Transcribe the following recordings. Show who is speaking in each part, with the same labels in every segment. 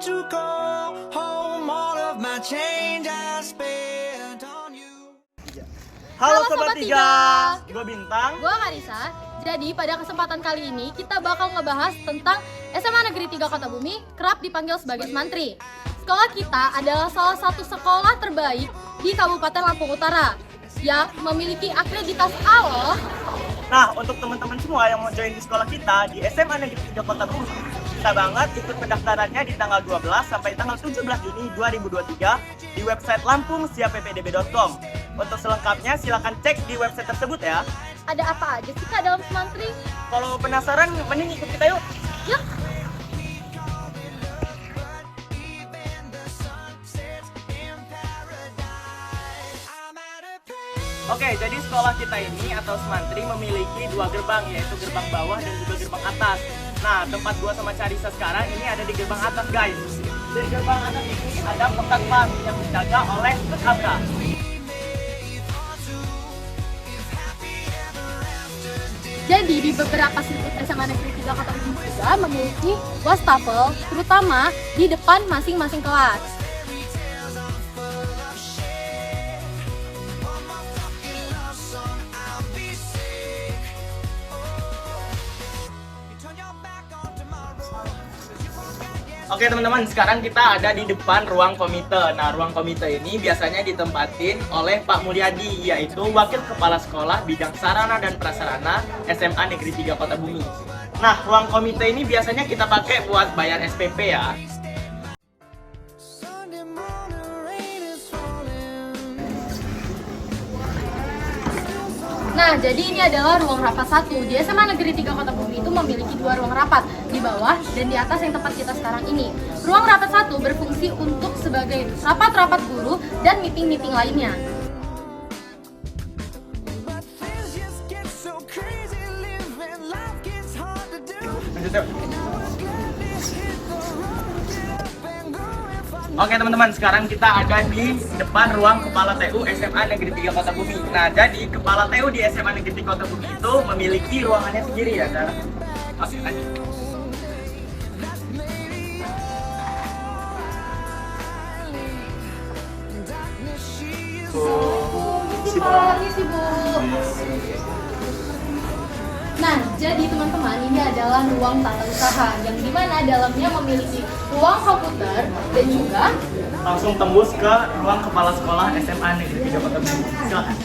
Speaker 1: to go home. All of my change I spent on you.
Speaker 2: Halo Sobat Tiga, gue Bintang.
Speaker 3: Gue Marisa. Jadi pada kesempatan kali ini kita bakal ngebahas tentang SMA Negeri 3 Kota Bumi, kerap dipanggil sebagai Semantri. Sekolah kita adalah salah satu sekolah terbaik di Kabupaten Lampung Utara yang memiliki akreditasi A loh.
Speaker 2: Nah, untuk teman-teman semua yang mau join di sekolah kita di SMA Negeri 3 Kota Bumi, bisa banget ikut pendaftarannya di tanggal 12 sampai tanggal 17 Juni 2023 di website lampungsiapppdb.com. Untuk selengkapnya silakan cek di website tersebut ya.
Speaker 3: Ada apa aja sih Kak dalam Semantri?
Speaker 2: Kalau penasaran, mending ikut kita yuk.
Speaker 3: Yuk!
Speaker 2: Oke, jadi sekolah kita ini atau Semantri memiliki dua gerbang, yaitu gerbang bawah dan juga gerbang atas. Nah, tempat gua sama Carisa sekarang ini ada di gerbang atas, guys. Di gerbang atas ini ada pekat kelas yang dijaga oleh Coach Abra.
Speaker 3: Jadi di beberapa sirkuit SMA Negeri 3 Kota Bumi juga memiliki wastafel, terutama di depan masing-masing kelas.
Speaker 2: Oke teman-teman, sekarang kita ada di depan ruang komite. Nah, ruang komite ini biasanya ditempatin oleh Pak Mulyadi, yaitu Wakil Kepala Sekolah Bidang Sarana dan Prasarana SMA Negeri 3 Kota Bumi. Nah, ruang komite ini biasanya kita pakai buat bayar SPP ya.
Speaker 3: Nah, jadi ini adalah ruang rapat 1. Di SMA Negeri 3 Kota Bumi itu memiliki 2 ruang rapat, di bawah dan di atas yang tempat kita sekarang ini. Ruang rapat 1 berfungsi untuk sebagai rapat-rapat guru dan meeting-meeting lainnya.
Speaker 2: Oke teman-teman, sekarang kita ada di depan ruang Kepala TU SMA Negeri 3 Kota Bumi. Nah, jadi Kepala TU di SMA Negeri 3 Kota Bumi itu memiliki ruangannya sendiri ya, Dar. Oke, lanjut.
Speaker 3: Nah, jadi teman-teman, ini adalah ruang tata usaha yang dimana dalamnya memiliki ruang komputer dan juga
Speaker 2: Langsung tembus ke ruang Kepala Sekolah SMA Negeri 3 Kota Bumi. Silakan.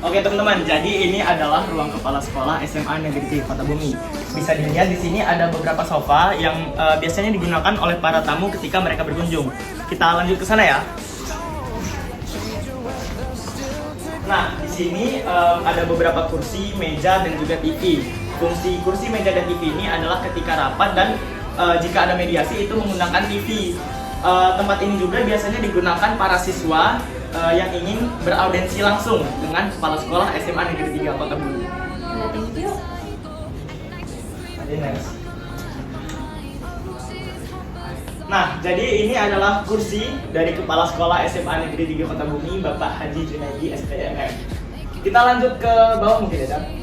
Speaker 2: Oke teman-teman, jadi ini adalah ruang Kepala Sekolah SMA Negeri 3 Kota Bumi. Bisa dilihat di sini ada beberapa sofa yang biasanya digunakan oleh para tamu ketika mereka berkunjung. Kita lanjut ke sana ya. Nah, di sini ada beberapa kursi, meja, dan juga TV. Fungsi kursi, meja, dan TV ini adalah ketika rapat dan jika ada mediasi itu menggunakan TV. Tempat ini juga biasanya digunakan para siswa yang ingin beraudensi langsung dengan Kepala Sekolah SMA Negeri 3 Kota Bumi. Nah, jadi ini adalah kursi dari Kepala Sekolah SMA Negeri 3 Kota Bumi, Bapak Haji Junaidi SPMM. Kita lanjut ke bawah mungkin ya, Dan.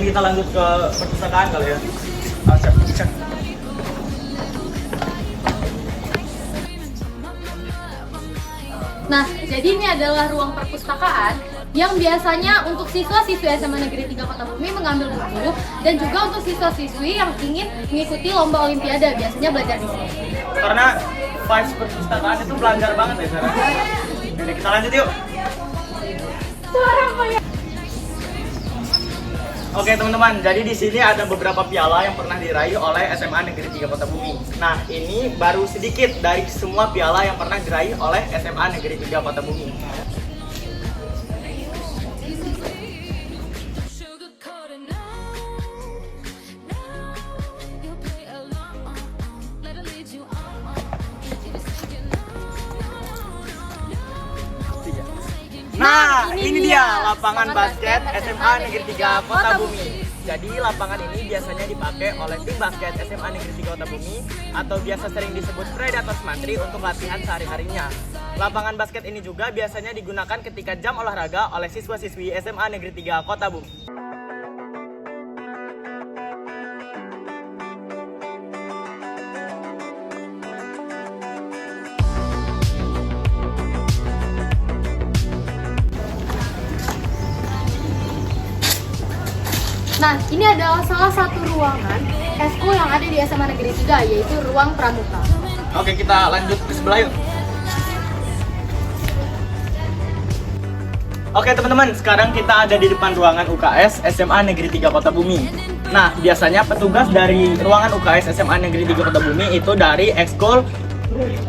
Speaker 2: Kita lanjut ke perpustakaan kali ya. Cek.
Speaker 3: Nah, jadi ini adalah ruang perpustakaan yang biasanya untuk siswa-siswi SMA Negeri 3 Kota Bumi mengambil buku dan juga untuk siswa-siswi yang ingin mengikuti lomba olimpiade biasanya belajar di sini.
Speaker 2: Karena vibes perpustakaan itu belajar banget ya, Sarah. Jadi kita lanjut yuk.
Speaker 3: Suara apa ya?
Speaker 2: Oke teman-teman, jadi di sini ada beberapa piala yang pernah diraih oleh SMA Negeri 3 Kota Bumi. Nah, ini baru sedikit dari semua piala yang pernah diraih oleh SMA Negeri 3 Kota Bumi. Nah, ini dia lapangan basket SMA Negeri 3 Kota Bumi. Jadi lapangan ini biasanya dipakai oleh tim basket SMA Negeri 3 Kota Bumi atau biasa sering disebut Predators Mantri untuk latihan sehari-harinya. Lapangan basket ini juga biasanya digunakan ketika jam olahraga oleh siswa-siswi SMA Negeri 3 Kota Bumi.
Speaker 3: Nah, ini adalah salah satu ruangan eskul yang ada di SMA Negeri 3, yaitu ruang pramuka.
Speaker 2: Oke, kita lanjut ke sebelah yuk. Oke teman-teman, sekarang kita ada di depan ruangan UKS SMA Negeri 3 Kota Bumi. Nah, biasanya petugas dari ruangan UKS SMA Negeri 3 Kota Bumi itu dari ekskul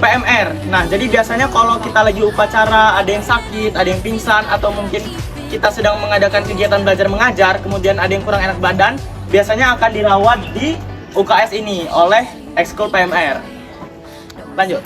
Speaker 2: PMR. Nah, jadi biasanya kalau kita lagi upacara, ada yang sakit, ada yang pingsan, atau mungkin kita sedang mengadakan kegiatan belajar mengajar, kemudian ada yang kurang enak badan, biasanya akan dirawat di UKS ini oleh ekskul PMR. Lanjut.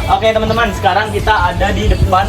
Speaker 2: Oke teman-teman, sekarang kita ada di depan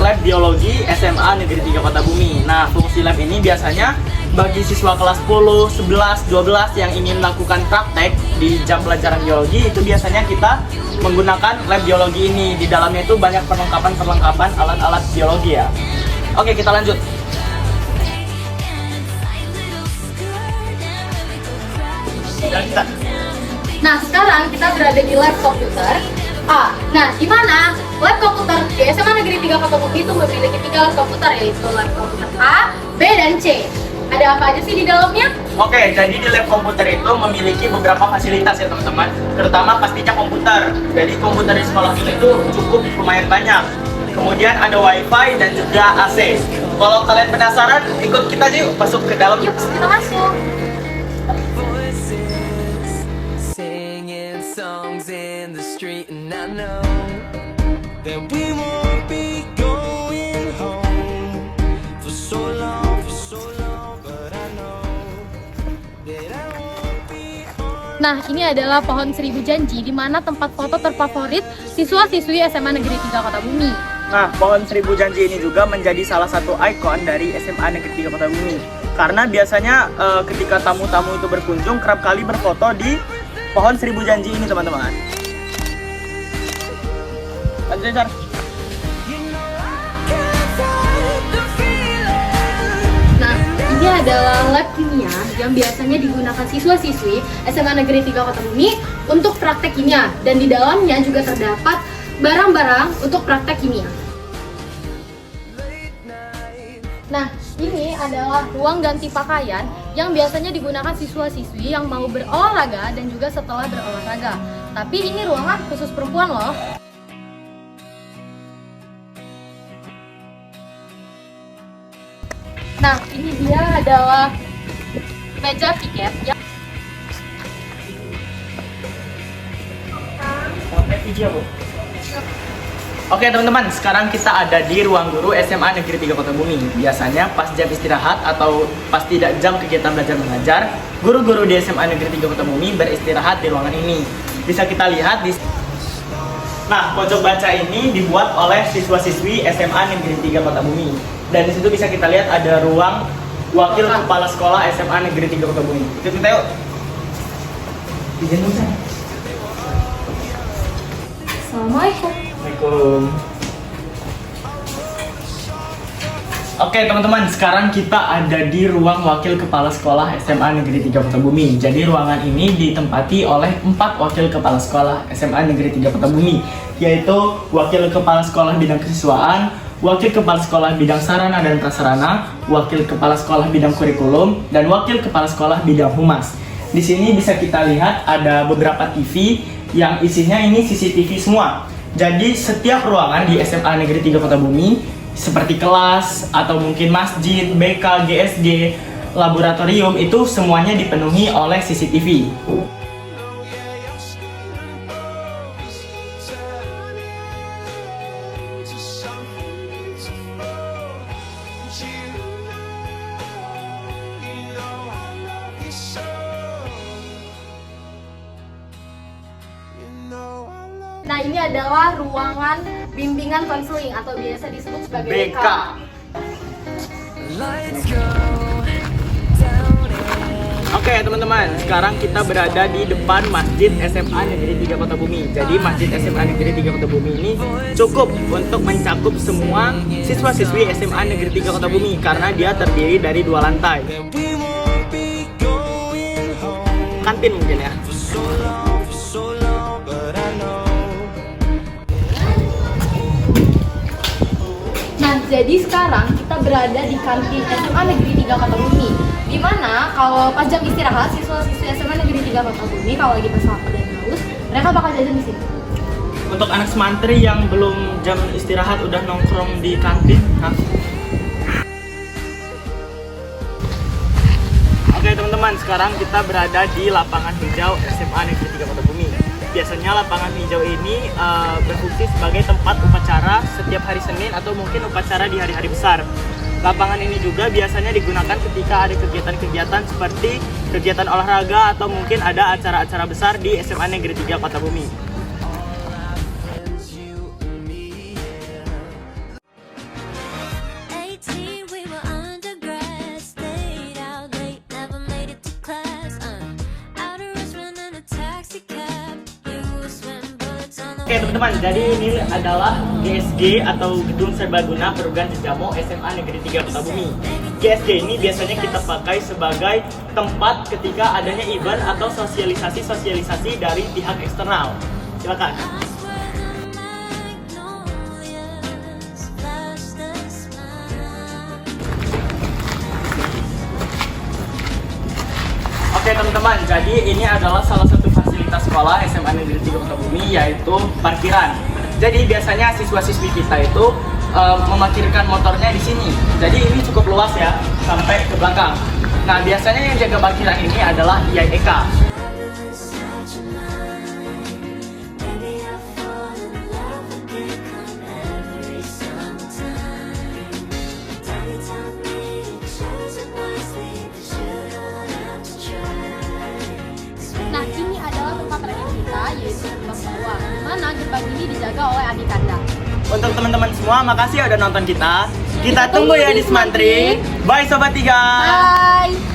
Speaker 2: lab biologi SMA Negeri 3 Kota Bumi. Nah, fungsi lab ini biasanya bagi siswa kelas 10, 11, 12 yang ingin melakukan praktek di jam pelajaran biologi, itu biasanya kita menggunakan lab biologi ini. Di dalamnya itu banyak perlengkapan alat-alat biologi ya. Oke, kita lanjut.
Speaker 3: Nah, sekarang kita berada di lab komputer. Nah, di mana lab komputer di SMA Negeri 3 Kota Bumi itu memiliki 3 lab komputer, yaitu lab komputer A, B, dan C. Ada apa aja sih di dalamnya?
Speaker 2: Oke, jadi di lab komputer itu memiliki beberapa fasilitas ya teman-teman. Terutama pastinya komputer. Jadi komputer di sekolah kita itu cukup lumayan banyak. Kemudian ada wifi dan juga AC. Kalau kalian penasaran, ikut kita aja yuk masuk ke dalam.
Speaker 3: Yuk, kita masuk.
Speaker 1: Singing songs in the street, and I know that we won't be going home for so long, but I know that I won't be on.
Speaker 3: Nah, ini adalah pohon seribu janji, di mana tempat foto terfavorit siswa-siswi SMA Negeri 3 Kota Bumi.
Speaker 2: Nah, pohon seribu janji ini juga menjadi salah satu ikon dari SMA Negeri 3 Kota Bumi. Karena biasanya ketika tamu-tamu itu berkunjung, kerap kali berfoto di pohon seribu janji ini teman-teman. Lanjut, Sar.
Speaker 3: Nah, ini adalah lab kimia yang biasanya digunakan siswa-siswi SMA Negeri 3 Kota Bumi untuk praktek kimia, dan di dalamnya juga terdapat barang-barang untuk praktek kimia. Nah, ini adalah ruang ganti pakaian yang biasanya digunakan siswa-siswi yang mau berolahraga dan juga setelah berolahraga. Tapi ini ruangan khusus perempuan loh. Nah, ini dia adalah meja piket yang
Speaker 2: Oke teman-teman, sekarang kita ada di ruang guru SMA Negeri 3 Kota Bumi. Biasanya pas jam istirahat atau pas tidak jam kegiatan belajar mengajar, guru-guru di SMA Negeri 3 Kota Bumi beristirahat di ruangan ini. Bisa kita lihat di Nah, pojok baca ini dibuat oleh siswa-siswi SMA Negeri 3 Kota Bumi. Dan di situ bisa kita lihat ada ruang wakil kepala sekolah SMA Negeri 3 Kota Bumi. Ikut kita yuk. Izin dulu, San.
Speaker 3: Assalamualaikum.
Speaker 2: Assalamualaikum. Oke teman-teman, sekarang kita ada di ruang wakil kepala sekolah SMA Negeri 3 Kota Bumi. Jadi ruangan ini ditempati oleh 4 wakil kepala sekolah SMA Negeri 3 Kota Bumi, yaitu wakil kepala sekolah bidang kesiswaan, wakil kepala sekolah bidang sarana dan prasarana, wakil kepala sekolah bidang kurikulum, dan wakil kepala sekolah bidang humas. Di sini bisa kita lihat ada beberapa TV yang isinya ini CCTV semua. Jadi setiap ruangan di SMA Negeri 3 Kota Bumi seperti kelas atau mungkin masjid, BK, GSG, laboratorium itu semuanya dipenuhi oleh CCTV.
Speaker 3: Nah, ini adalah ruangan bimbingan konseling atau biasa disebut sebagai
Speaker 2: BK.
Speaker 3: BK.
Speaker 1: Lights go down and
Speaker 2: Oke teman-teman, sekarang kita berada di depan Masjid SMA Negeri 3 Kota Bumi. Jadi Masjid SMA Negeri 3 Kota Bumi ini cukup untuk mencakup semua siswa-siswi SMA Negeri 3 Kota Bumi karena dia terdiri dari 2 lantai.
Speaker 1: then we won't be going home
Speaker 2: Kantin mungkin ya.
Speaker 1: for so long, but I know.
Speaker 3: Nah, jadi sekarang kita berada di kantin SMA Negeri 3 Kota Bumi. Dimana kalau pas jam istirahat siswa-siswi SMA Negeri 3 Kota Bumi kalau lagi pas lapar dan haus, mereka bakal jajan di sini.
Speaker 2: Untuk anak semantri yang belum jam istirahat udah nongkrong di kantin, hah? Oke teman-teman, sekarang kita berada di lapangan hijau SMA Negeri 3 Kota Bumi. Biasanya lapangan hijau ini berfungsi sebagai tempat upacara setiap hari Senin atau mungkin upacara di hari-hari besar. Lapangan ini juga biasanya digunakan ketika ada kegiatan-kegiatan seperti kegiatan olahraga atau mungkin ada acara-acara besar di SMA Negeri 3 Kota Bumi.
Speaker 1: It's you and me, yeah.
Speaker 4: 18, we were undergrad, stayed out late, never made it to class. Out of Richmond in a taxi cab, you were sweating bullets on the
Speaker 2: Oke teman-teman, jadi ini adalah GSG atau Gedung Serbaguna Perguruan Tinggi SMA Negeri 3 Kota Bumi. GSG ini biasanya kita pakai sebagai tempat ketika adanya event atau sosialisasi dari pihak eksternal. Silakan.
Speaker 4: magnolias, flashed a smile.
Speaker 2: Oke teman-teman, jadi ini adalah salah satu fasilitas sekolah SMA Negeri 3 Kota Bumi yaitu parkiran. Jadi biasanya siswa-siswi kita itu memarkirkan motornya di sini. Jadi ini cukup luas ya, sampai ke belakang. Nah biasanya yang jaga parkiran ini adalah IAEK.
Speaker 4: Such a mind. Maybe I'll fall in love again come every summertime. Daddy told me to choose it wisely, 'cause you don't have to try. 'Cause
Speaker 3: Nah, ini adalah tempat terakhir kita, yaitu gerbang bawah, di mana gerbang ini dijaga oleh adik kanda.
Speaker 2: Untuk teman-teman semua, makasih ya udah nonton kita. Kita tunggu ya di Semantri. Bye Sobat 3.
Speaker 3: Bye!